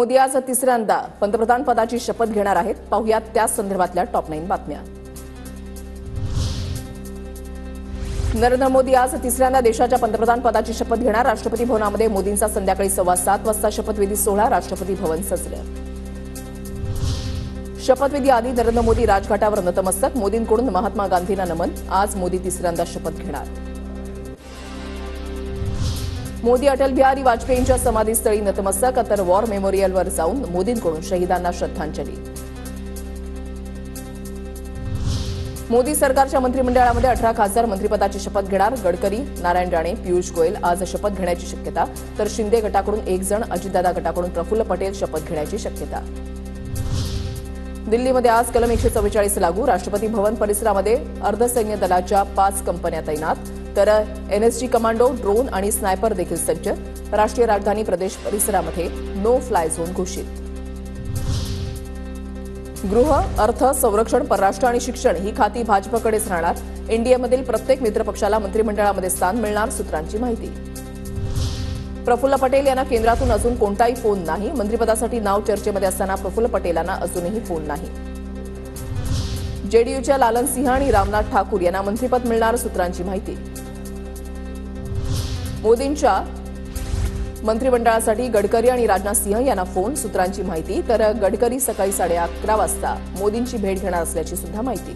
मोदी आज तिसऱ्यांदा पंतप्रधान पदाची शपथ घेणार आहेत. पाहुयात त्या संदर्भातल्या टॉप 9 बातम्या. नरेंद्र मोदी आज तिसऱ्यांदा देशाच्या पंतप्रधान पदाची शपथ घेणार. राष्ट्रपती भवनामध्ये मोदींचा संध्याकाळी 7:15 वाजता शपथविधी सोहळा राष्ट्रपती भवन सजलं. शपथविधी आधी नरेंद्र मोदी राजघाटावर नतमस्तक. मोदींकडून महात्मा गांधींना नमन. आज मोदी तिसऱ्यांदा शपथ घेणार. मोदी अटल बिहारी वाजपेयींच्या समाधीस्थळी नतमस्तक. तर वॉर मेमोरियलवर जाऊन मोदींकडून शहीदांना श्रद्धांजली. मोदी सरकारच्या मंत्रिमंडळामध्ये 18 खासदार मंत्रिपदाची शपथ घेणार. गडकरी, नारायण राणे, पियुष गोयल आज शपथ घेण्याची शक्यता. तर शिंदे गटाकडून 1 जण, अजितदादा गटाकडून प्रफुल्ल पटेल शपथ घेण्याची शक्यता. दिल्लीमध्ये आज कलम 144 लागू. राष्ट्रपती भवन परिसरामध्ये अर्धसैन्य दलाच्या 5 कंपन्या तैनात. तर एनएसजी कमांडो, ड्रोन आणि स्नायपर देखील सज्ज. राष्ट्रीय राजधानी प्रदेश परिसरामध्ये नो फ्लाय झोन घोषित. गृह, अर्थ, संरक्षण, परराष्ट्र आणि शिक्षण ही खाती भाजपकडेच राहणार. एनडीएमधील प्रत्येक मित्रपक्षाला मंत्रिमंडळामध्ये स्थान मिळणार. सूत्रांची माहिती. प्रफुल्ल पटेल यांना केंद्रातून अजून कोणताही फोन नाही. मंत्रिपदासाठी नाव चर्चेमध्ये असताना प्रफुल्ल पटेलांना अजूनही फोन नाही. जेडीयूच्या लालन सिंह आणि रामनाथ ठाकूर यांना मंत्रिपद मिळणार. सूत्रांची माहिती. मोदींच्या मंत्रिमंडळासाठी गडकरी आणि राजनाथ सिंह यांना फोन. सूत्रांची माहिती. तर गडकरी सकाळी 11:30 वाजता मोदींची भेट घेणार असल्याची सुद्धा माहिती.